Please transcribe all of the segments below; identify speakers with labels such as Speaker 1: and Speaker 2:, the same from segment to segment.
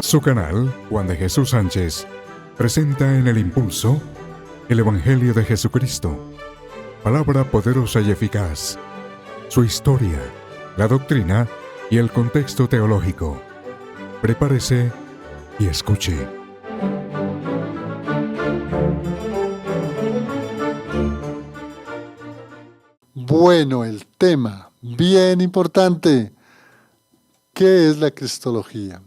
Speaker 1: Su canal, Juan de Jesús Sánchez, presenta en El Impulso el Evangelio de Jesucristo, palabra poderosa y eficaz, su historia, la doctrina y el contexto teológico. Prepárese y escuche.
Speaker 2: Bueno, el tema, bien importante. ¿Qué es la cristología?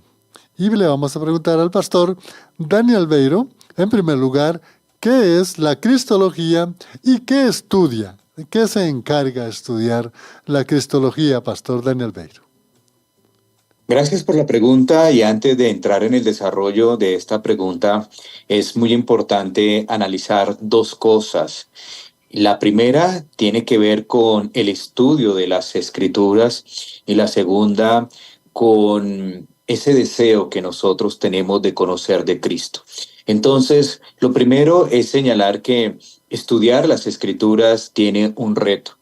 Speaker 2: Y le vamos a preguntar al pastor Daniel Beiro, en primer lugar, ¿qué es la cristología y qué estudia? ¿De qué se encarga de estudiar la cristología, pastor Daniel Beiro?
Speaker 3: Gracias por la pregunta, y antes de entrar en el desarrollo de esta pregunta, es muy importante analizar dos cosas. La primera tiene que ver con el estudio de las Escrituras y la segunda con ese deseo que nosotros tenemos de conocer de Cristo. Entonces, lo primero es señalar que estudiar las Escrituras tiene un reto.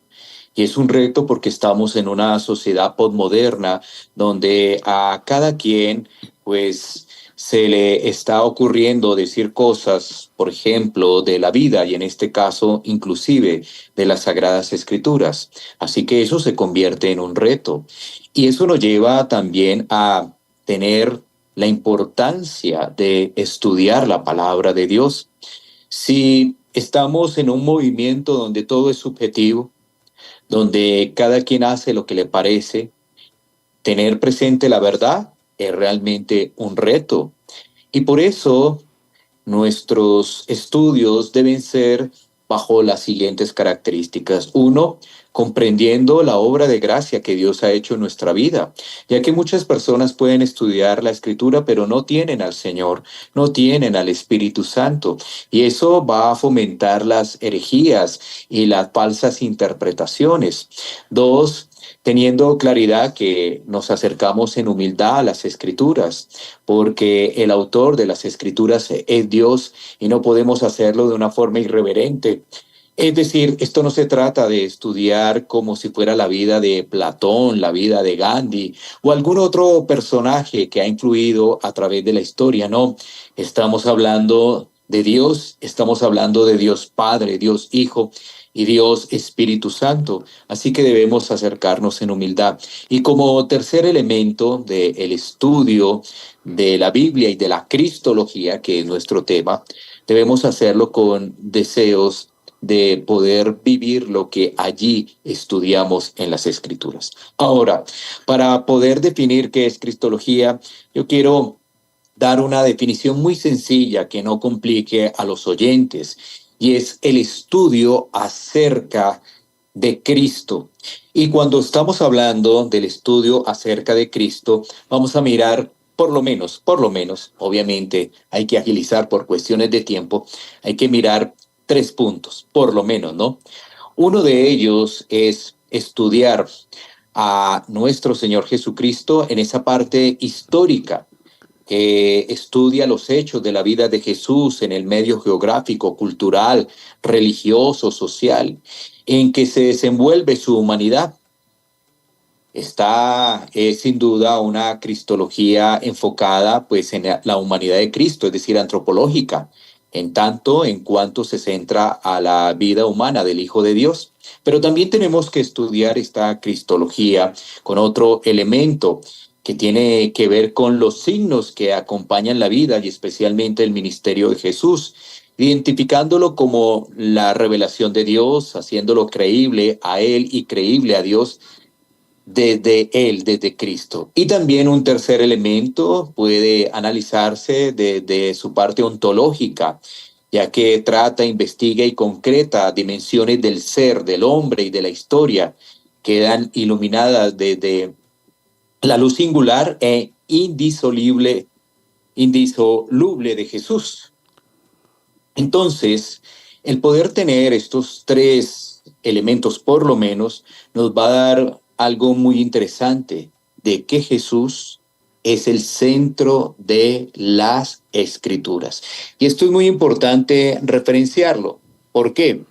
Speaker 3: Y es un reto porque estamos en una sociedad posmoderna donde a cada quien, pues, se le está ocurriendo decir cosas, por ejemplo, de la vida y en este caso, inclusive, de las Sagradas Escrituras. Así que eso se convierte en un reto. Y eso nos lleva también a tener la importancia de estudiar la palabra de Dios. Si estamos en un movimiento donde todo es subjetivo, donde cada quien hace lo que le parece, tener presente la verdad es realmente un reto. Y por eso nuestros estudios deben ser bajo las siguientes características. Uno, comprendiendo la obra de gracia que Dios ha hecho en nuestra vida, ya que muchas personas pueden estudiar la Escritura, pero no tienen al Señor, no tienen al Espíritu Santo, y eso va a fomentar las herejías y las falsas interpretaciones. Dos, teniendo claridad que nos acercamos en humildad a las Escrituras, porque el autor de las Escrituras es Dios y no podemos hacerlo de una forma irreverente. Es decir, esto no se trata de estudiar como si fuera la vida de Platón, la vida de Gandhi o algún otro personaje que ha influido a través de la historia, no. Estamos hablando de Dios, estamos hablando de Dios Padre, Dios Hijo y Dios Espíritu Santo. Así que debemos acercarnos en humildad. Y como tercer elemento del estudio de la Biblia y de la cristología, que es nuestro tema, debemos hacerlo con deseos de poder vivir lo que allí estudiamos en las Escrituras. Ahora, para poder definir qué es cristología, yo quiero dar una definición muy sencilla que no complique a los oyentes, y es el estudio acerca de Cristo. Y cuando estamos hablando del estudio acerca de Cristo, vamos a mirar por lo menos, obviamente hay que agilizar por cuestiones de tiempo, hay que mirar 3 puntos, por lo menos, ¿no? Uno de ellos es estudiar a nuestro Señor Jesucristo en esa parte histórica, que estudia los hechos de la vida de Jesús en el medio geográfico, cultural, religioso, social, en que se desenvuelve su humanidad. Esta es sin duda una cristología enfocada pues en la humanidad de Cristo, es decir, antropológica, en tanto en cuanto se centra a la vida humana del Hijo de Dios. Pero también tenemos que estudiar esta cristología con otro elemento que tiene que ver con los signos que acompañan la vida y especialmente el ministerio de Jesús, identificándolo como la revelación de Dios, haciéndolo creíble a Él y creíble a Dios desde Él, desde Cristo. Y también un tercer elemento puede analizarse desde su parte ontológica, ya que trata, investiga y concreta dimensiones del ser, del hombre y de la historia, quedan iluminadas desde la luz singular e indisoluble de Jesús. Entonces, el poder tener estos 3 elementos, por lo menos, nos va a dar algo muy interesante de que Jesús es el centro de las Escrituras. Y esto es muy importante referenciarlo. ¿Por qué?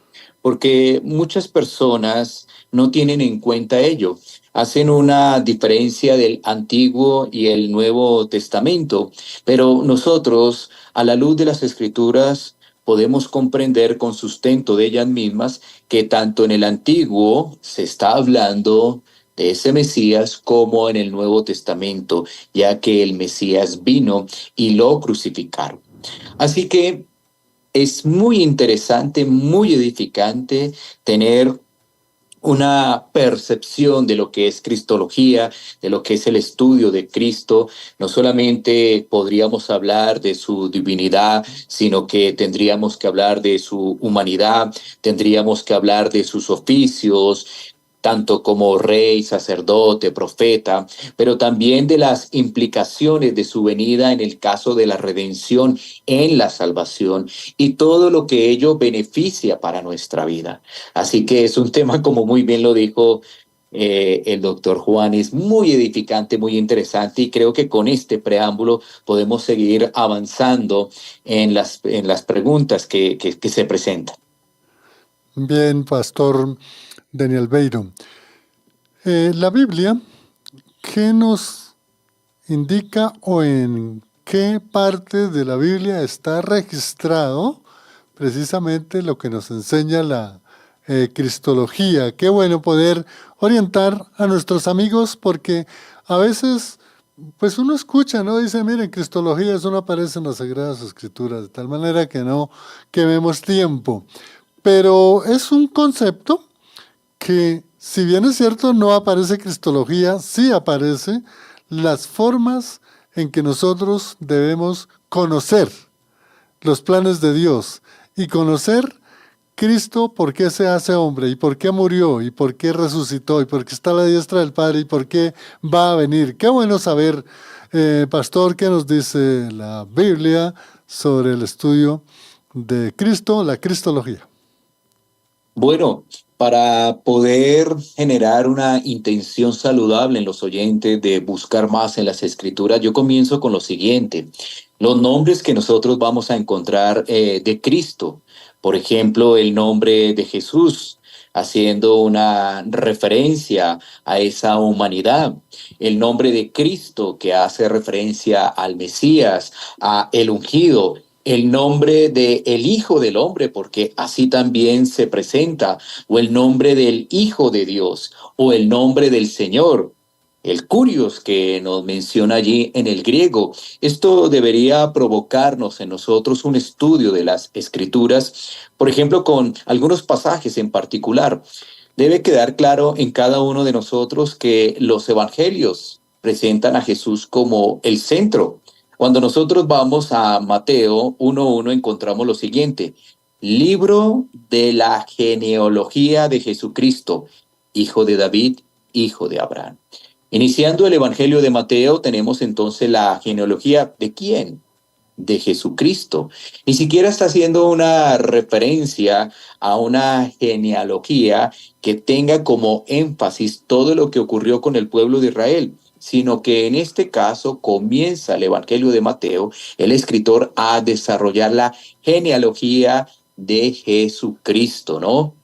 Speaker 3: Porque muchas personas no tienen en cuenta ello. hacen una diferencia del Antiguo y el Nuevo Testamento, pero nosotros, a la luz de las Escrituras, podemos comprender con sustento de ellas mismas que tanto en el Antiguo se está hablando de ese Mesías como en el Nuevo Testamento, ya que el Mesías vino y lo crucificaron. Así que es muy interesante, muy edificante tener una percepción de lo que es cristología, de lo que es el estudio de Cristo. No solamente podríamos hablar de su divinidad, sino que tendríamos que hablar de su humanidad, tendríamos que hablar de sus oficios, tanto como rey, sacerdote, profeta, pero también de las implicaciones de su venida en el caso de la redención en la salvación y todo lo que ello beneficia para nuestra vida. Así que es un tema, como muy bien lo dijo el doctor Juan, es muy edificante, muy interesante, y creo que con este preámbulo podemos seguir avanzando en las preguntas que se presentan.
Speaker 2: Bien, Pastor Daniel Beiro. La Biblia, ¿qué nos indica o en qué parte de la Biblia está registrado precisamente lo que nos enseña la cristología? Qué bueno poder orientar a nuestros amigos, porque a veces pues uno escucha, ¿no? Dice, miren, cristología, eso no aparece en las Sagradas Escrituras, de tal manera que no quememos tiempo. Pero es un concepto que, si bien es cierto, no aparece cristología, sí aparece las formas en que nosotros debemos conocer los planes de Dios y conocer Cristo, por qué se hace hombre y por qué murió y por qué resucitó y por qué está a la diestra del Padre y por qué va a venir. Qué bueno saber, pastor, qué nos dice la Biblia sobre el estudio de Cristo, la cristología.
Speaker 3: Bueno, para poder generar una intención saludable en los oyentes de buscar más en las escrituras, yo comienzo con lo siguiente. Los nombres que nosotros vamos a encontrar de Cristo. Por ejemplo, el nombre de Jesús, haciendo una referencia a esa humanidad. El nombre de Cristo, que hace referencia al Mesías, a el ungido. El nombre de el Hijo del Hombre, porque así también se presenta, o el nombre del Hijo de Dios, o el nombre del Señor, el Curios que nos menciona allí en el griego. Esto debería provocarnos en nosotros un estudio de las Escrituras, por ejemplo, con algunos pasajes en particular. Debe quedar claro en cada uno de nosotros que los evangelios presentan a Jesús como el centro. Cuando nosotros vamos a Mateo 1:1 encontramos lo siguiente: libro de la genealogía de Jesucristo, hijo de David, hijo de Abraham. Iniciando el Evangelio de Mateo, tenemos entonces la genealogía ¿de quién? De Jesucristo. Ni siquiera está haciendo una referencia a una genealogía que tenga como énfasis todo lo que ocurrió con el pueblo de Israel, sino que en este caso comienza el Evangelio de Mateo, el escritor, a desarrollar la genealogía de Jesucristo, ¿no?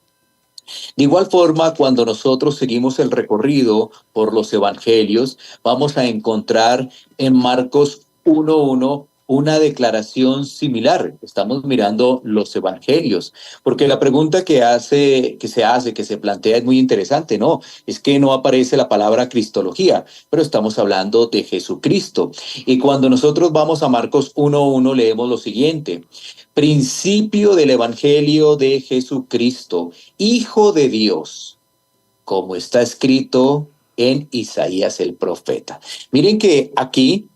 Speaker 3: De igual forma, cuando nosotros seguimos el recorrido por los evangelios, vamos a encontrar en Marcos 1:1 una declaración similar. Estamos mirando los evangelios, porque la pregunta que se plantea es muy interesante, ¿no? Es que no aparece la palabra cristología, pero estamos hablando de Jesucristo. Y cuando nosotros vamos a Marcos 1:1 leemos lo siguiente: principio del evangelio de Jesucristo, Hijo de Dios, como está escrito en Isaías el profeta. Miren que aquí,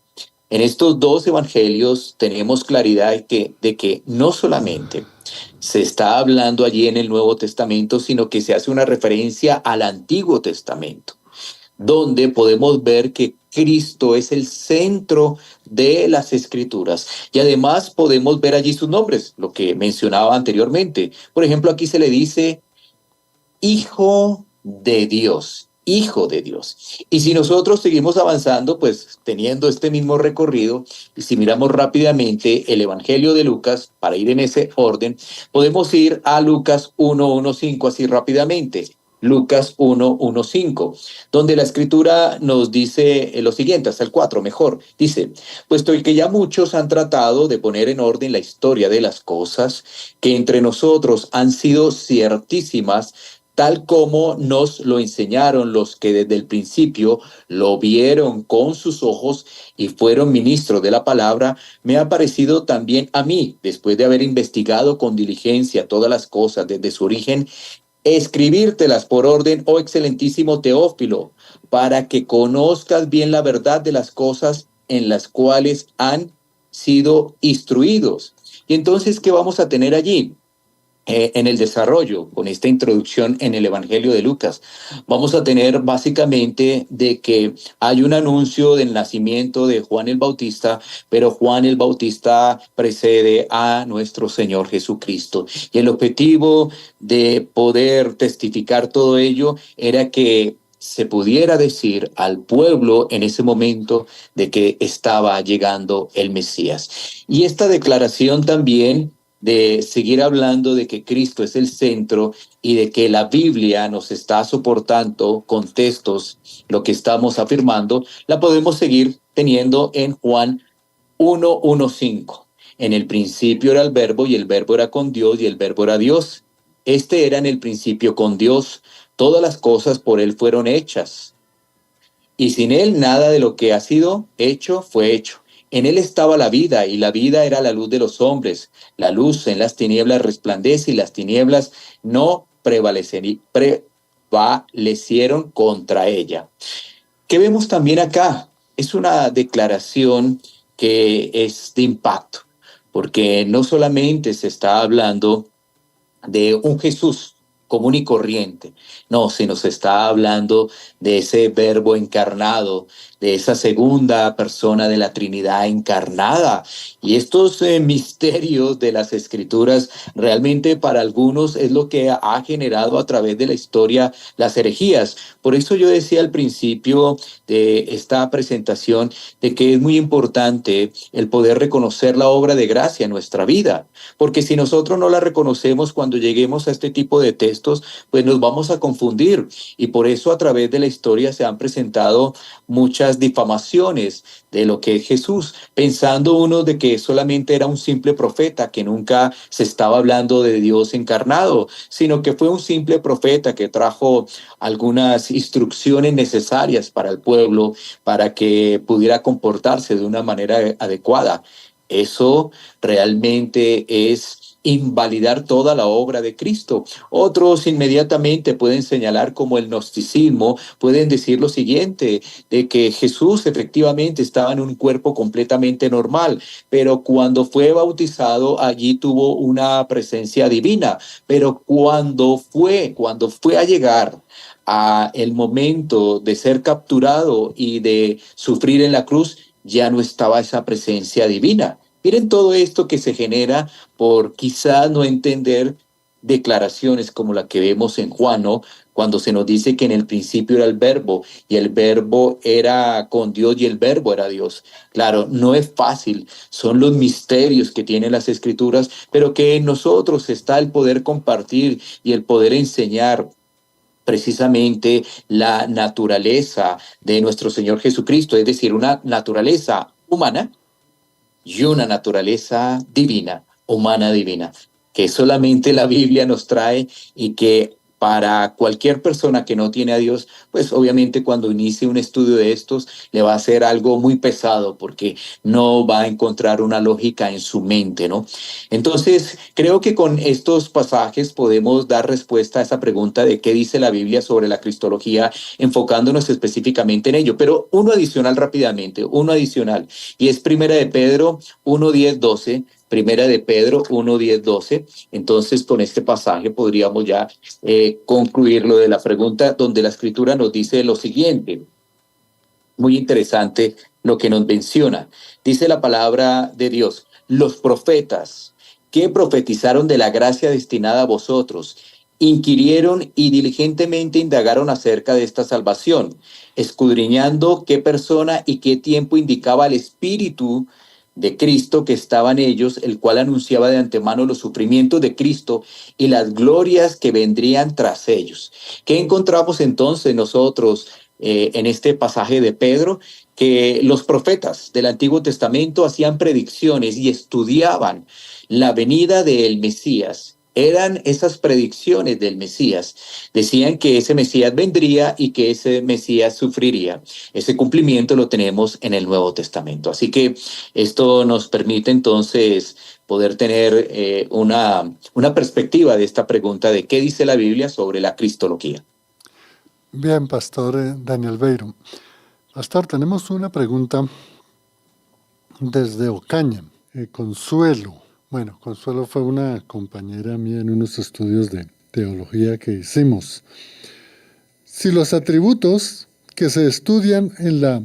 Speaker 3: en estos dos evangelios, tenemos claridad de que no solamente se está hablando allí en el Nuevo Testamento, sino que se hace una referencia al Antiguo Testamento, donde podemos ver que Cristo es el centro de las Escrituras. Y además podemos ver allí sus nombres, lo que mencionaba anteriormente. Por ejemplo, aquí se le dice Hijo de Dios, Hijo de Dios. Y si nosotros seguimos avanzando, pues teniendo este mismo recorrido, y si miramos rápidamente el Evangelio de Lucas, para ir en ese orden, podemos ir a Lucas 1:1:5 así rápidamente. Lucas 1:1-5, donde la escritura nos dice lo siguiente, hasta el 4 mejor, dice, puesto que ya muchos han tratado de poner en orden la historia de las cosas que entre nosotros han sido ciertísimas, tal como nos lo enseñaron los que desde el principio lo vieron con sus ojos y fueron ministros de la palabra, me ha parecido también a mí, después de haber investigado con diligencia todas las cosas desde su origen, escribírtelas por orden, oh excelentísimo Teófilo, para que conozcas bien la verdad de las cosas en las cuales han sido instruidos. Y entonces, ¿qué vamos a tener allí? En el desarrollo, con esta introducción en el Evangelio de Lucas, vamos a tener básicamente de que hay un anuncio del nacimiento de Juan el Bautista, pero Juan el Bautista precede a nuestro Señor Jesucristo. Y el objetivo de poder testificar todo ello era que se pudiera decir al pueblo en ese momento de que estaba llegando el Mesías. Y esta declaración también de seguir hablando de que Cristo es el centro y de que la Biblia nos está soportando con textos lo que estamos afirmando, la podemos seguir teniendo en Juan 1:1-5. En el principio era el verbo y el verbo era con Dios y el verbo era Dios. Este era en el principio con Dios. Todas las cosas por él fueron hechas. Y sin él nada de lo que ha sido hecho fue hecho. En él estaba la vida, y la vida era la luz de los hombres. La luz en las tinieblas resplandece, y las tinieblas no prevalecieron contra ella. ¿Qué vemos también acá? Es una declaración que es de impacto, porque no solamente se está hablando de un Jesús común y corriente. No, se nos está hablando de ese verbo encarnado, de esa segunda persona de la Trinidad encarnada. Y estos misterios de las Escrituras realmente para algunos es lo que ha generado a través de la historia las herejías. Por eso yo decía al principio de esta presentación de que es muy importante el poder reconocer la obra de gracia en nuestra vida, porque si nosotros no la reconocemos cuando lleguemos a este tipo de textos, pues nos vamos a confundir. Y por eso a través de la historia se han presentado muchas difamaciones de lo que es Jesús, pensando uno de que solamente era un simple profeta, que nunca se estaba hablando de Dios encarnado, sino que fue un simple profeta que trajo algunas instrucciones necesarias para el pueblo, para que pudiera comportarse de una manera adecuada. Eso realmente es invalidar toda la obra de Cristo. Otros inmediatamente pueden señalar como el gnosticismo, pueden decir lo siguiente, de que Jesús efectivamente estaba en un cuerpo completamente normal, pero cuando fue bautizado allí tuvo una presencia divina, pero cuando fue a llegar a el momento de ser capturado y de sufrir en la cruz, ya no estaba esa presencia divina. Miren todo esto que se genera por quizás no entender declaraciones como la que vemos en Juan, ¿no? Cuando se nos dice que en el principio era el verbo y el verbo era con Dios y el verbo era Dios. Claro, no es fácil, son los misterios que tienen las Escrituras, pero que en nosotros está el poder compartir y el poder enseñar precisamente la naturaleza de nuestro Señor Jesucristo, es decir, una naturaleza humana y una naturaleza divina, humana divina, que solamente la Biblia nos trae y que para cualquier persona que no tiene a Dios, pues obviamente cuando inicie un estudio de estos le va a ser algo muy pesado porque no va a encontrar una lógica en su mente, ¿no? Entonces, creo que con estos pasajes podemos dar respuesta a esa pregunta de qué dice la Biblia sobre la cristología, enfocándonos específicamente en ello. Pero uno adicional rápidamente, y es Primera de Pedro 1:10-12, Primera de Pedro 1:10-12. Entonces, con este pasaje podríamos ya concluir lo de la pregunta, donde la Escritura nos dice lo siguiente. Muy interesante lo que nos menciona. Dice la palabra de Dios, los profetas que profetizaron de la gracia destinada a vosotros, inquirieron y diligentemente indagaron acerca de esta salvación, escudriñando qué persona y qué tiempo indicaba el Espíritu de Cristo que estaba en ellos, el cual anunciaba de antemano los sufrimientos de Cristo y las glorias que vendrían tras ellos. ¿Qué encontramos entonces nosotros en este pasaje de Pedro? Que los profetas del Antiguo Testamento hacían predicciones y estudiaban la venida del Mesías. Eran esas predicciones del Mesías. Decían que ese Mesías vendría y que ese Mesías sufriría. Ese cumplimiento lo tenemos en el Nuevo Testamento. Así que esto nos permite entonces poder tener una perspectiva de esta pregunta de qué dice la Biblia sobre la cristología.
Speaker 2: Bien, Pastor Daniel Beiro. Pastor, tenemos una pregunta desde Ocaña. Consuelo. Bueno, Consuelo fue una compañera mía en unos estudios de teología que hicimos. Si los atributos que se estudian en la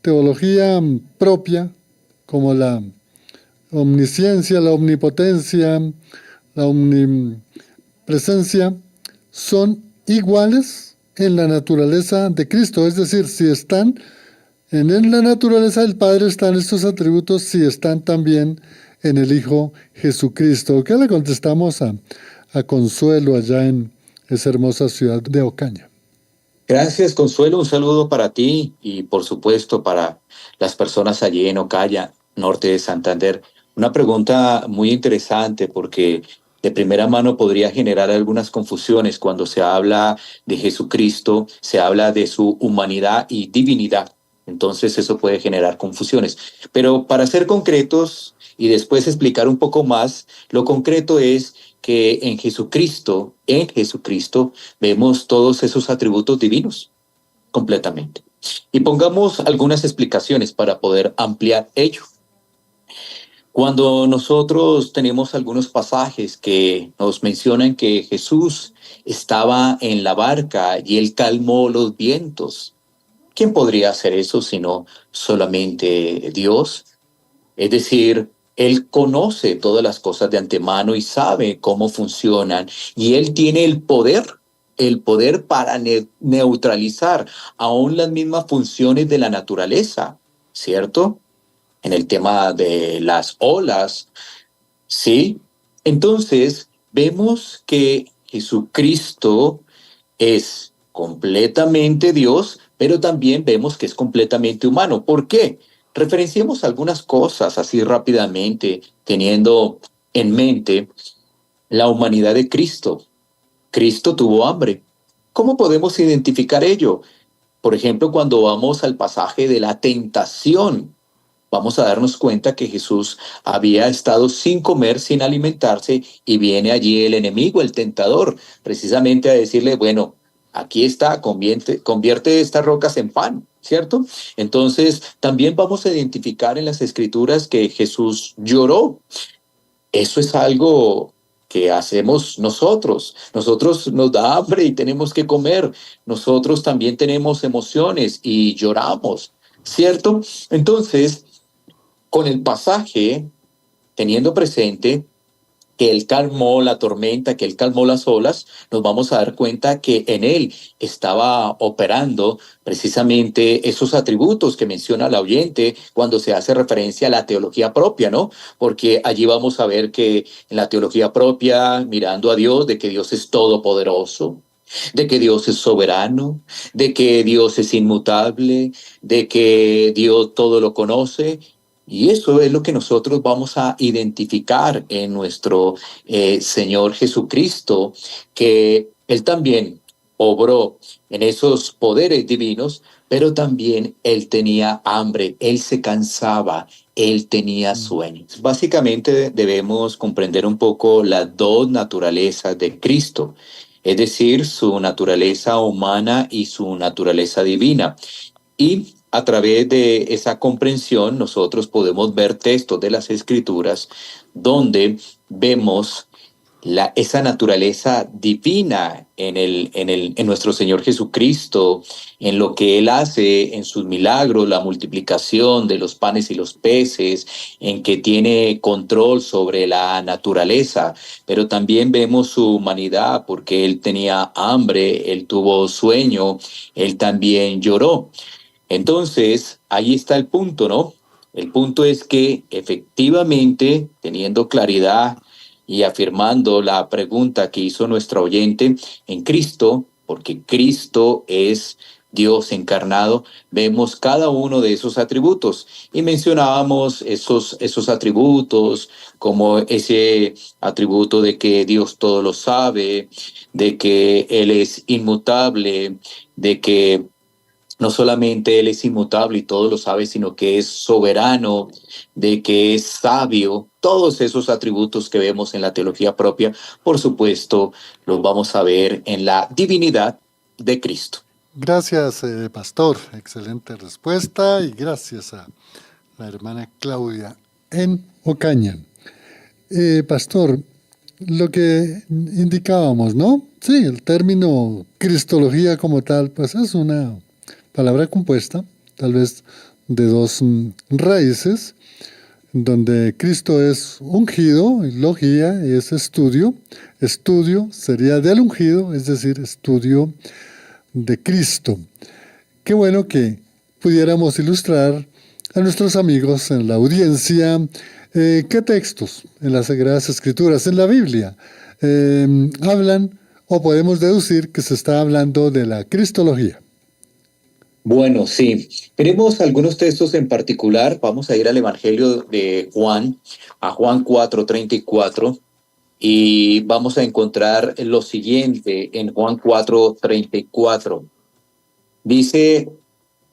Speaker 2: teología propia, como la omnisciencia, la omnipotencia, la omnipresencia, son iguales en la naturaleza de Cristo. Es decir, si están en la naturaleza del Padre, están estos atributos, si están también en el Hijo Jesucristo. ¿Qué le contestamos a Consuelo allá en esa hermosa ciudad de Ocaña?
Speaker 3: Gracias, Consuelo. Un saludo para ti y, por supuesto, para las personas allí en Ocaya, norte de Santander. Una pregunta muy interesante porque de primera mano podría generar algunas confusiones cuando se habla de Jesucristo, se habla de su humanidad y divinidad. Entonces eso puede generar confusiones. Pero para ser concretos y después explicar un poco más, lo concreto es que en Jesucristo, vemos todos esos atributos divinos completamente. Y pongamos algunas explicaciones para poder ampliar ello. Cuando nosotros tenemos algunos pasajes que nos mencionan que Jesús estaba en la barca y él calmó los vientos, ¿quién podría hacer eso sino solamente Dios? Es decir, Él conoce todas las cosas de antemano y sabe cómo funcionan y Él tiene el poder para neutralizar aún las mismas funciones de la naturaleza, ¿cierto? En el tema de las olas, ¿sí? Entonces, vemos que Jesucristo es completamente Dios, pero también vemos que es completamente humano. ¿Por qué? Referenciemos algunas cosas así rápidamente, teniendo en mente la humanidad de Cristo. Cristo tuvo hambre. ¿Cómo podemos identificar ello? Por ejemplo, cuando vamos al pasaje de la tentación, vamos a darnos cuenta que Jesús había estado sin comer, sin alimentarse, y viene allí el enemigo, el tentador, precisamente a decirle, bueno, aquí está, convierte estas rocas en pan, ¿cierto? Entonces, también vamos a identificar en las Escrituras que Jesús lloró. Eso es algo que hacemos nosotros. Nosotros nos da hambre y tenemos que comer. Nosotros también tenemos emociones y lloramos, ¿cierto? Entonces, con el pasaje, teniendo presente que Él calmó la tormenta, que Él calmó las olas, nos vamos a dar cuenta que en Él estaba operando precisamente esos atributos que menciona el oyente cuando se hace referencia a la teología propia, ¿no? Porque allí vamos a ver que en la teología propia, mirando a Dios, de que Dios es todopoderoso, de que Dios es soberano, de que Dios es inmutable, de que Dios todo lo conoce. Y eso es lo que nosotros vamos a identificar en nuestro Señor Jesucristo, que Él también obró en esos poderes divinos, pero también Él tenía hambre, Él se cansaba, Él tenía sueños. Básicamente debemos comprender un poco las dos naturalezas de Cristo, es decir, su naturaleza humana y su naturaleza divina. Y a través de esa comprensión nosotros podemos ver textos de las Escrituras donde vemos esa naturaleza divina en nuestro Señor Jesucristo, en lo que Él hace, en sus milagros, la multiplicación de los panes y los peces, en que tiene control sobre la naturaleza, pero también vemos su humanidad porque Él tenía hambre, Él tuvo sueño, Él también lloró. Entonces, ahí está el punto, ¿no? El punto es que efectivamente, teniendo claridad y afirmando la pregunta que hizo nuestra oyente, en Cristo, porque Cristo es Dios encarnado, vemos cada uno de esos atributos y mencionábamos esos atributos como ese atributo de que Dios todo lo sabe, de que Él es inmutable, de que no solamente Él es inmutable y todo lo sabe, sino que es soberano, de que es sabio. Todos esos atributos que vemos en la teología propia, por supuesto, los vamos a ver en la divinidad de Cristo.
Speaker 2: Gracias, pastor. Excelente respuesta y gracias a la hermana Claudia en Ocaña. Pastor, lo que indicábamos, ¿no? Sí, el término cristología como tal, pues es una palabra compuesta, tal vez de dos raíces, donde Cristo es ungido y logía es estudio. Estudio sería del ungido, es decir, estudio de Cristo. Qué bueno que pudiéramos ilustrar a nuestros amigos en la audiencia qué textos en las Sagradas Escrituras, en la Biblia, hablan o podemos deducir que se está hablando de la cristología.
Speaker 3: Bueno, sí. Veremos algunos textos en particular. Vamos a ir al Evangelio de Juan, a Juan 4:34, y vamos a encontrar lo siguiente en Juan 4:34. Dice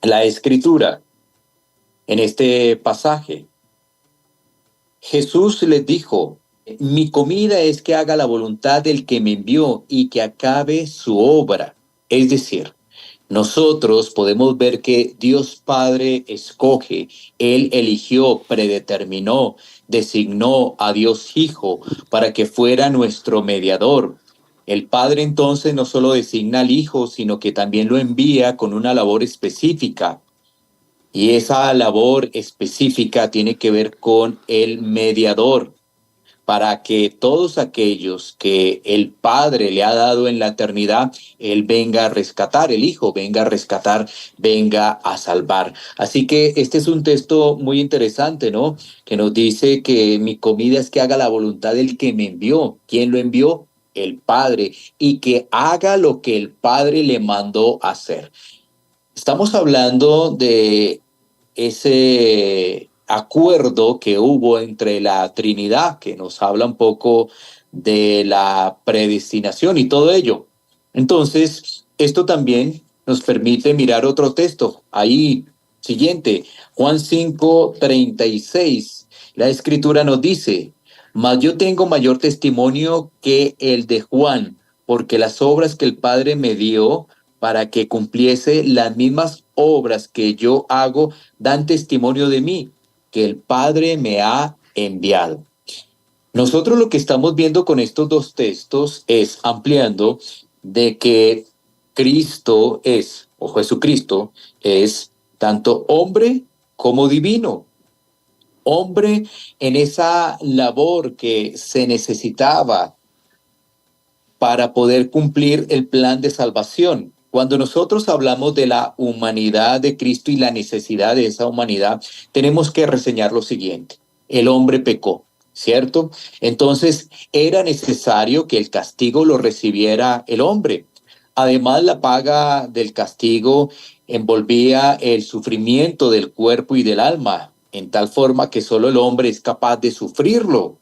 Speaker 3: la Escritura en este pasaje: Jesús les dijo, mi comida es que haga la voluntad del que me envió y que acabe su obra. Es decir, nosotros podemos ver que Dios Padre escoge, Él eligió, predeterminó, designó a Dios Hijo para que fuera nuestro mediador. El Padre entonces no solo designa al Hijo, sino que también lo envía con una labor específica. Y esa labor específica tiene que ver con el mediador, para que todos aquellos que el Padre le ha dado en la eternidad, Él venga a rescatar, el Hijo venga a rescatar, venga a salvar. Así que este es un texto muy interesante, ¿no? Que nos dice que mi comida es que haga la voluntad del que me envió. ¿Quién lo envió? El Padre. Y que haga lo que el Padre le mandó hacer. Estamos hablando de ese acuerdo que hubo entre la Trinidad, que nos habla un poco de la predestinación y todo ello. Entonces, esto también nos permite mirar otro texto. Ahí, siguiente, Juan 5:36. La Escritura nos dice, mas yo tengo mayor testimonio que el de Juan, porque las obras que el Padre me dio para que cumpliese las mismas obras que yo hago, dan testimonio de mí, que el Padre me ha enviado. Nosotros lo que estamos viendo con estos dos textos es ampliando de que Cristo es, o Jesucristo, es tanto hombre como divino. Hombre en esa labor que se necesitaba para poder cumplir el plan de salvación. Cuando nosotros hablamos de la humanidad de Cristo y la necesidad de esa humanidad, tenemos que reseñar lo siguiente. El hombre pecó, ¿cierto? Entonces era necesario que el castigo lo recibiera el hombre. Además, la paga del castigo envolvía el sufrimiento del cuerpo y del alma, en tal forma que solo el hombre es capaz de sufrirlo.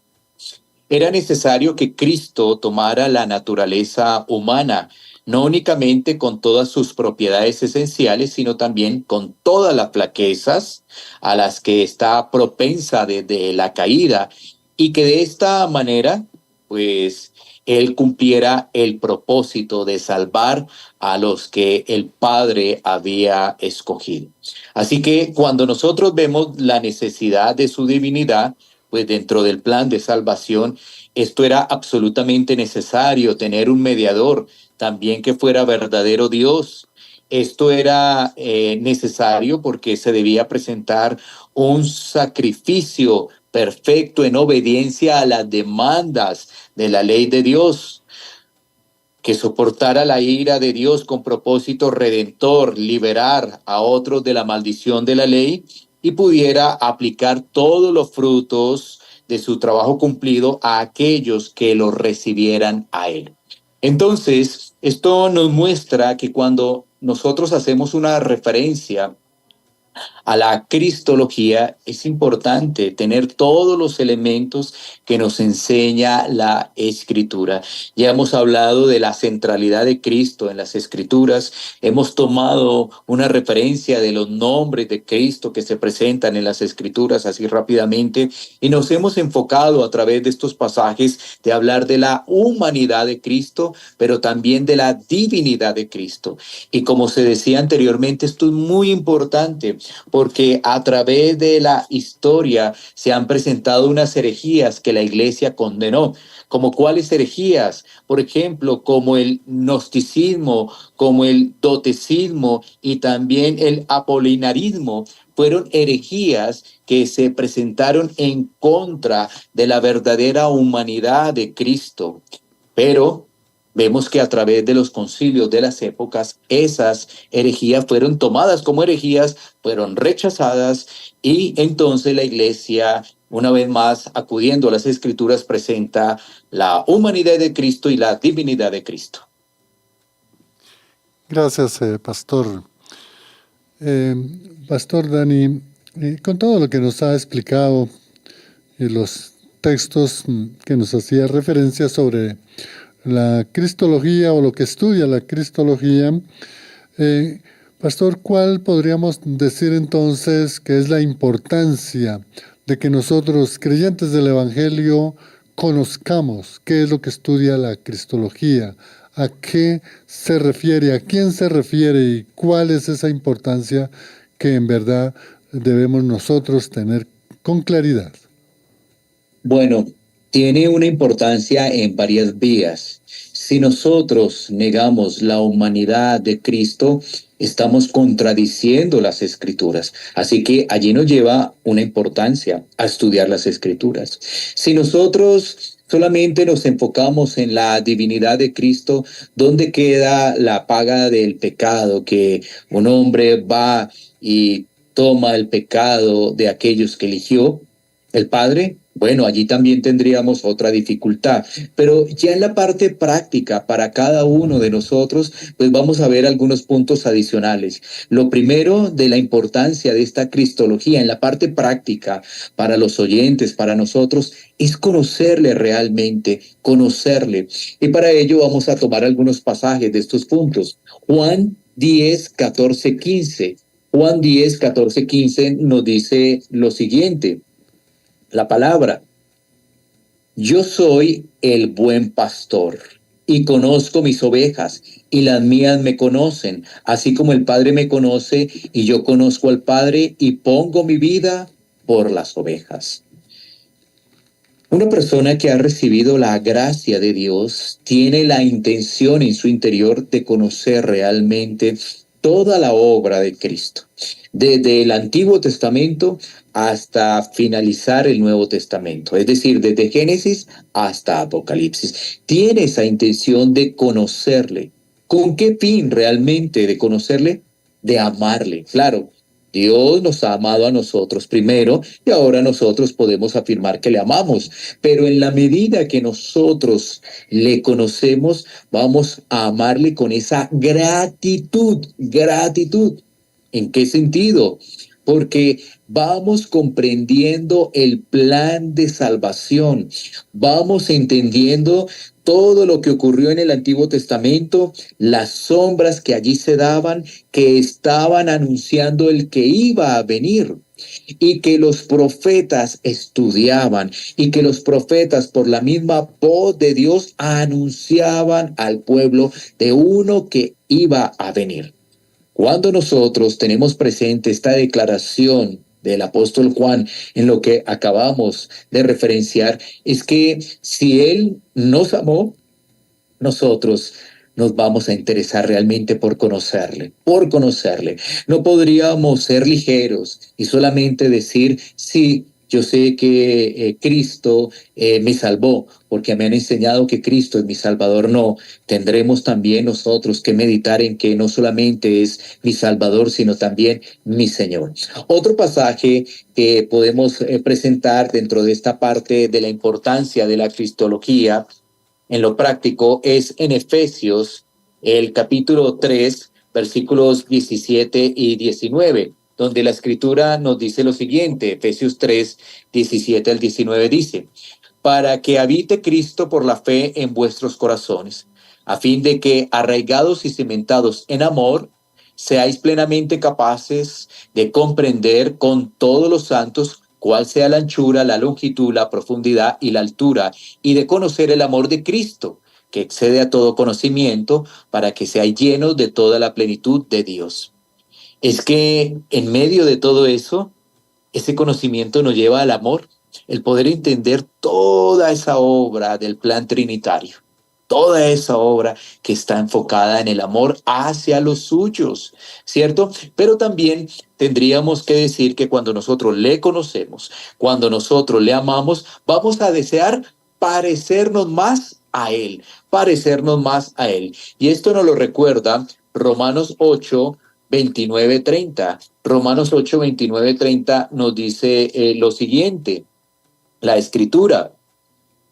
Speaker 3: Era necesario que Cristo tomara la naturaleza humana, no únicamente con todas sus propiedades esenciales, sino también con todas las flaquezas a las que está propensa desde la caída, y que de esta manera, pues, Él cumpliera el propósito de salvar a los que el Padre había escogido. Así que cuando nosotros vemos la necesidad de su divinidad, pues dentro del plan de salvación, esto era absolutamente necesario, tener un mediador, también que fuera verdadero Dios. Esto era necesario porque se debía presentar un sacrificio perfecto en obediencia a las demandas de la ley de Dios, que soportara la ira de Dios con propósito redentor, liberar a otros de la maldición de la ley, y pudiera aplicar todos los frutos de su trabajo cumplido a aquellos que lo recibieran a él. Entonces, esto nos muestra que cuando nosotros hacemos una referencia a la cristología, es importante tener todos los elementos que nos enseña la Escritura. Ya hemos hablado de la centralidad de Cristo en las Escrituras, hemos tomado una referencia de los nombres de Cristo que se presentan en las Escrituras así rápidamente, y nos hemos enfocado a través de estos pasajes de hablar de la humanidad de Cristo, pero también de la divinidad de Cristo. Y como se decía anteriormente, esto es muy importante, porque a través de la historia se han presentado unas herejías que la iglesia condenó. ¿Como cuáles herejías? Por ejemplo, como el gnosticismo, como el docetismo y también el apolinarismo. Fueron herejías que se presentaron en contra de la verdadera humanidad de Cristo. Pero vemos que a través de los concilios de las épocas, esas herejías fueron tomadas como herejías, fueron rechazadas, y entonces la iglesia, una vez más, acudiendo a las Escrituras, presenta la humanidad de Cristo y la divinidad de Cristo.
Speaker 2: Gracias, pastor. Pastor Dani, con todo lo que nos ha explicado y los textos que nos hacía referencia sobre la cristología o lo que estudia la cristología, pastor, ¿cuál podríamos decir entonces que es la importancia de que nosotros, creyentes del Evangelio, conozcamos qué es lo que estudia la cristología? ¿A qué se refiere? ¿A quién se refiere? ¿Y cuál es esa importancia que en verdad debemos nosotros tener con claridad?
Speaker 3: Bueno, tiene una importancia en varias vías. Si nosotros negamos la humanidad de Cristo, estamos contradiciendo las Escrituras. Así que allí nos lleva una importancia a estudiar las Escrituras. Si nosotros solamente nos enfocamos en la divinidad de Cristo, ¿dónde queda la paga del pecado? Que un hombre va y toma el pecado de aquellos que eligió, el Padre. Bueno, allí también tendríamos otra dificultad, pero ya en la parte práctica para cada uno de nosotros, pues vamos a ver algunos puntos adicionales. Lo primero, de la importancia de esta cristología en la parte práctica para los oyentes, para nosotros, es conocerle realmente, conocerle. Y para ello vamos a tomar algunos pasajes de estos puntos. Juan 10, 14, 15. Juan 10, 14, 15 nos dice lo siguiente. La palabra: yo soy el buen pastor y conozco mis ovejas, y las mías me conocen, así como el Padre me conoce y yo conozco al Padre y pongo mi vida por las ovejas. Una persona que ha recibido la gracia de Dios tiene la intención en su interior de conocer realmente toda la obra de Cristo, desde el Antiguo Testamento hasta finalizar el Nuevo Testamento, es decir, desde Génesis hasta Apocalipsis. Tiene esa intención de conocerle. ¿Con qué fin realmente de conocerle? De amarle. Claro, Dios nos ha amado a nosotros primero y ahora nosotros podemos afirmar que le amamos, pero en la medida que nosotros le conocemos, vamos a amarle con esa gratitud, gratitud. ¿En qué sentido? Porque vamos comprendiendo el plan de salvación, vamos entendiendo todo lo que ocurrió en el Antiguo Testamento, las sombras que allí se daban, que estaban anunciando el que iba a venir, y que los profetas estudiaban, y que los profetas por la misma voz de Dios anunciaban al pueblo de uno que iba a venir. Cuando nosotros tenemos presente esta declaración del apóstol Juan en lo que acabamos de referenciar, es que si Él nos amó, nosotros nos vamos a interesar realmente por conocerle, por conocerle. No podríamos ser ligeros y solamente decir, sí, Yo sé que Cristo me salvó, porque me han enseñado que Cristo es mi Salvador. No, tendremos también nosotros que meditar en que no solamente es mi Salvador, sino también mi Señor. Otro pasaje que podemos presentar dentro de esta parte de la importancia de la cristología en lo práctico es en Efesios, el capítulo 3, versículos 17 y 19, donde la escritura nos dice lo siguiente. Efesios 3, 17 al 19 dice: para que habite Cristo por la fe en vuestros corazones, a fin de que, arraigados y cimentados en amor, seáis plenamente capaces de comprender con todos los santos cuál sea la anchura, la longitud, la profundidad y la altura, y de conocer el amor de Cristo, que excede a todo conocimiento, para que seáis llenos de toda la plenitud de Dios. Es que en medio de todo eso, ese conocimiento nos lleva al amor, el poder entender toda esa obra del plan trinitario, toda esa obra que está enfocada en el amor hacia los suyos, ¿cierto? Pero también tendríamos que decir que cuando nosotros le conocemos, cuando nosotros le amamos, vamos a desear parecernos más a Él, parecernos más a Él. Y esto nos lo recuerda Romanos 8, 29, 30. Romanos 8, 29, 30 nos dice lo siguiente, la escritura.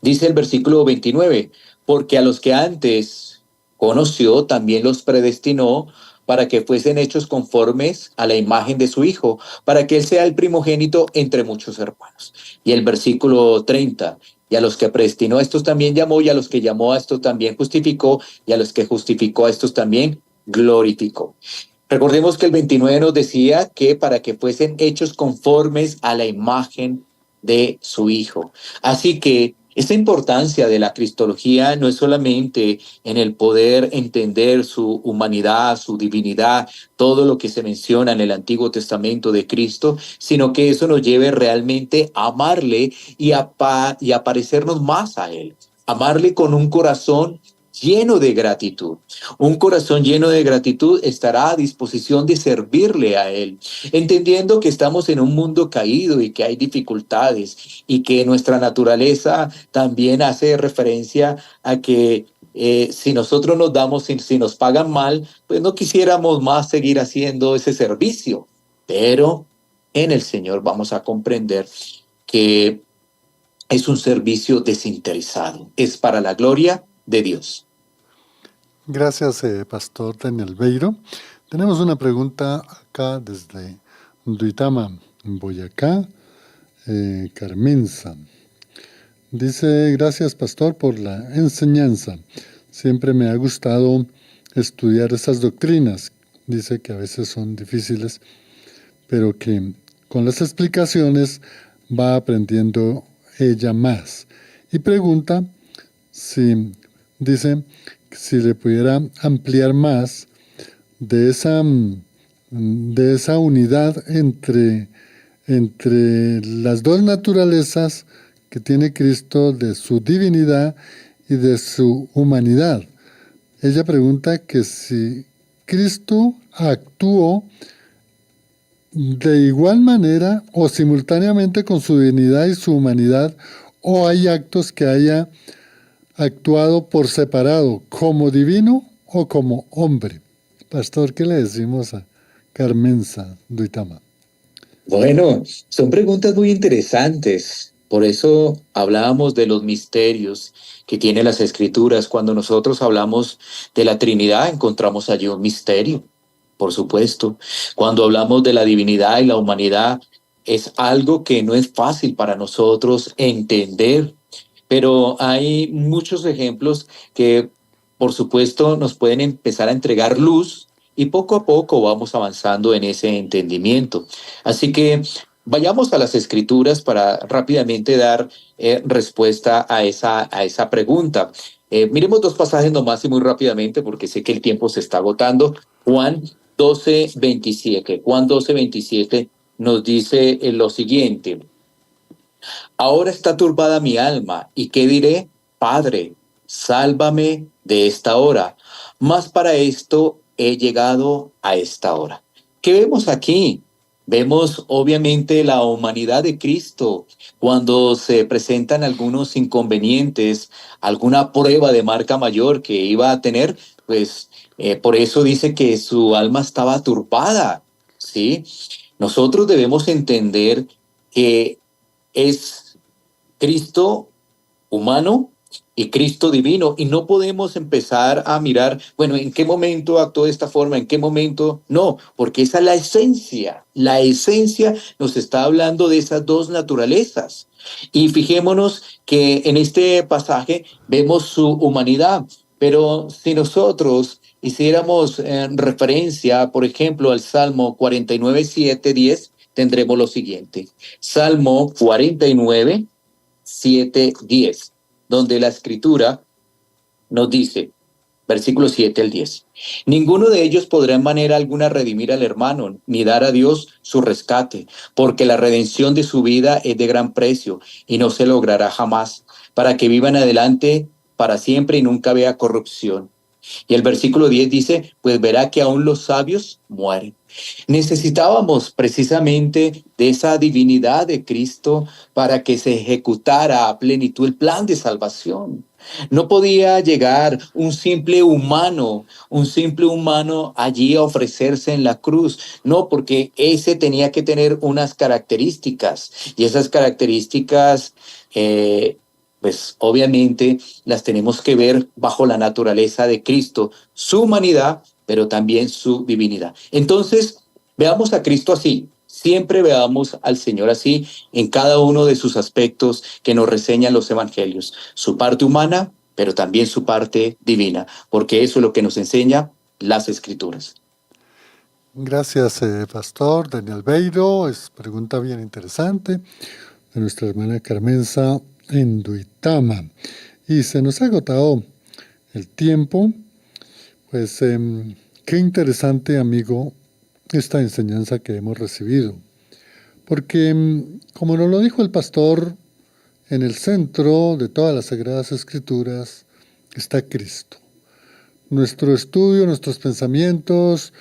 Speaker 3: Dice el versículo 29, porque a los que antes conoció, también los predestinó para que fuesen hechos conformes a la imagen de su Hijo, para que Él sea el primogénito entre muchos hermanos. Y el versículo 30, y a los que predestinó a estos también llamó, y a los que llamó a estos también justificó, y a los que justificó a estos también glorificó. Recordemos que el 29 nos decía que para que fuesen hechos conformes a la imagen de su Hijo. Así que esta importancia de la cristología no es solamente en el poder entender su humanidad, su divinidad, todo lo que se menciona en el Antiguo Testamento de Cristo, sino que eso nos lleve realmente a amarle y a parecernos más a Él. Amarle con un corazón lleno de gratitud. Un corazón lleno de gratitud estará a disposición de servirle a Él, entendiendo que estamos en un mundo caído y que hay dificultades y que nuestra naturaleza también hace referencia a que si nosotros nos damos, si nos pagan mal, pues no quisiéramos más seguir haciendo ese servicio. Pero en el Señor vamos a comprender que es un servicio desinteresado, es para la gloria de Dios.
Speaker 2: Gracias, Pastor Daniel Beiro. Tenemos una pregunta acá desde Duitama, Boyacá, Carmenza. Dice: gracias, Pastor, por la enseñanza. Siempre me ha gustado estudiar esas doctrinas. Dice que a veces son difíciles, pero que con las explicaciones va aprendiendo ella más. Y pregunta si, dice, si le pudiera ampliar más de esa unidad entre las dos naturalezas que tiene Cristo, de su divinidad y de su humanidad. Ella pregunta que si Cristo actuó de igual manera o simultáneamente con su divinidad y su humanidad, o hay actos que haya actuado por separado, como divino o como hombre. Pastor, ¿qué le decimos a Carmenza Duitama?
Speaker 3: Bueno, son preguntas muy interesantes. Por eso hablábamos de los misterios que tiene las Escrituras. Cuando nosotros hablamos de la Trinidad, encontramos allí un misterio, por supuesto. Cuando hablamos de la divinidad y la humanidad, es algo que no es fácil para nosotros entender. Pero hay muchos ejemplos que, por supuesto, nos pueden empezar a entregar luz y poco a poco vamos avanzando en ese entendimiento. Así que vayamos a las Escrituras para rápidamente dar respuesta a esa pregunta. Miremos dos pasajes nomás y muy rápidamente porque sé que el tiempo se está agotando. Juan 12, 27. Juan 12, 27 nos dice lo siguiente: ahora está turbada mi alma, ¿y qué diré? Padre, sálvame de esta hora. Mas para esto he llegado a esta hora. ¿Qué vemos aquí? Vemos obviamente la humanidad de Cristo cuando se presentan algunos inconvenientes, alguna prueba de marca mayor que iba a tener, pues por eso dice que su alma estaba turbada, ¿sí? Nosotros debemos entender que es Cristo humano y Cristo divino, y no podemos empezar a mirar, bueno, ¿en qué momento actuó de esta forma? ¿En qué momento? No, porque esa es la esencia nos está hablando de esas dos naturalezas. Y fijémonos que en este pasaje vemos su humanidad, pero si nosotros hiciéramos referencia, por ejemplo, al Salmo 49, 7, 10, tendremos lo siguiente. Salmo 49, 7, 10, donde la escritura nos dice, versículo 7 al 10, ninguno de ellos podrá en manera alguna redimir al hermano, ni dar a Dios su rescate, porque la redención de su vida es de gran precio y no se logrará jamás, para que vivan adelante para siempre y nunca vea corrupción. Y el versículo 10 dice, pues verá que aún los sabios mueren. Necesitábamos precisamente de esa divinidad de Cristo para que se ejecutara a plenitud el plan de salvación. No podía llegar un simple humano allí a ofrecerse en la cruz. No, porque ese tenía que tener unas características y esas características pues obviamente las tenemos que ver bajo la naturaleza de Cristo, su humanidad, pero también su divinidad. Entonces, veamos a Cristo así, siempre veamos al Señor así en cada uno de sus aspectos que nos reseñan los evangelios, su parte humana, pero también su parte divina, porque eso es lo que nos enseña las Escrituras.
Speaker 2: Gracias, Pastor Daniel Beiro. Es pregunta bien interesante de nuestra hermana Carmenza en Duitama. Y se nos ha agotado el tiempo. Pues qué interesante, amigo, esta enseñanza que hemos recibido. Porque, como nos lo dijo el pastor, en el centro de todas las Sagradas Escrituras está Cristo. Nuestro estudio, nuestros pensamientos,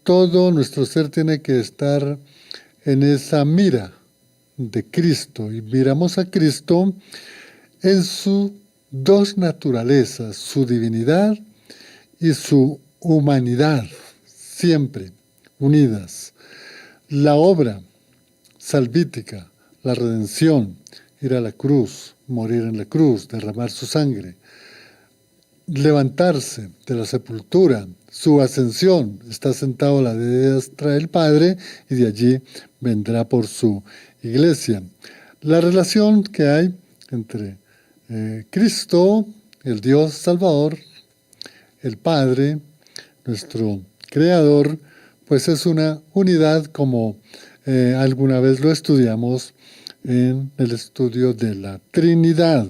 Speaker 2: todo nuestro ser tiene que estar en esa mira de Cristo. Y miramos a Cristo en sus dos naturalezas, su divinidad y su humanidad, siempre unidas. La obra salvítica, la redención, ir a la cruz, morir en la cruz, derramar su sangre, levantarse de la sepultura, su ascensión, está sentado a la diestra del Padre y de allí vendrá por su iglesia. La relación que hay entre Cristo, el Dios Salvador, el Padre, nuestro Creador, pues es una unidad como alguna vez lo estudiamos en el estudio de la Trinidad.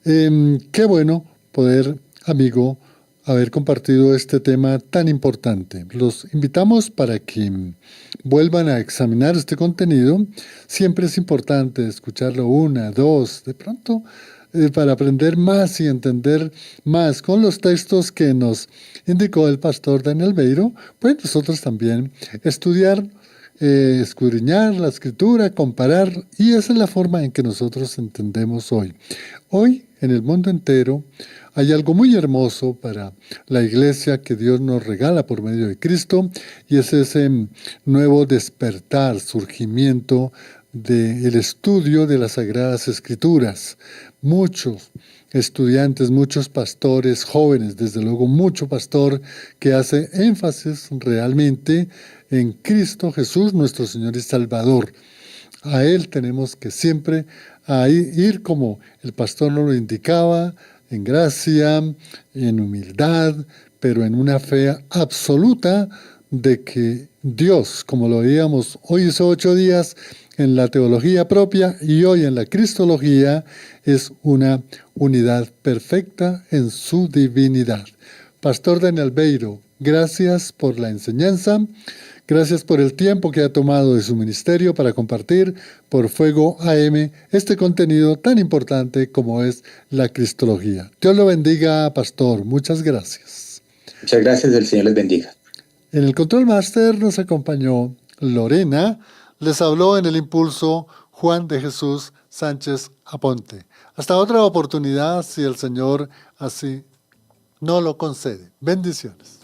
Speaker 2: Qué bueno poder, amigo, haber compartido este tema tan importante. Los invitamos para que vuelvan a examinar este contenido. Siempre es importante escucharlo una, dos, de pronto, para aprender más y entender más con los textos que nos indicó el pastor Daniel Beiro, pues nosotros también estudiar, escudriñar la escritura, comparar, y esa es la forma en que nosotros entendemos hoy. Hoy, en el mundo entero, hay algo muy hermoso para la iglesia que Dios nos regala por medio de Cristo, y es ese nuevo despertar, surgimiento del estudio de las Sagradas Escrituras. Muchos estudiantes, muchos pastores jóvenes, desde luego mucho pastor que hace énfasis realmente en Cristo Jesús, nuestro Señor y Salvador. A Él tenemos que siempre ir como el pastor nos lo indicaba, en gracia, en humildad, pero en una fe absoluta de que Dios, como lo veíamos hoy hace 8 días en la teología propia y hoy en la cristología, es una unidad perfecta en su divinidad. Pastor Daniel Beiro, gracias por la enseñanza. Gracias por el tiempo que ha tomado de su ministerio para compartir por Fuego AM este contenido tan importante como es la cristología. Dios lo bendiga, pastor. Muchas gracias.
Speaker 3: Muchas gracias, el Señor les bendiga.
Speaker 2: En el Control Master nos acompañó Lorena. Les habló en el impulso Juan de Jesús Sánchez Aponte. Hasta otra oportunidad, si el Señor así no lo concede. Bendiciones.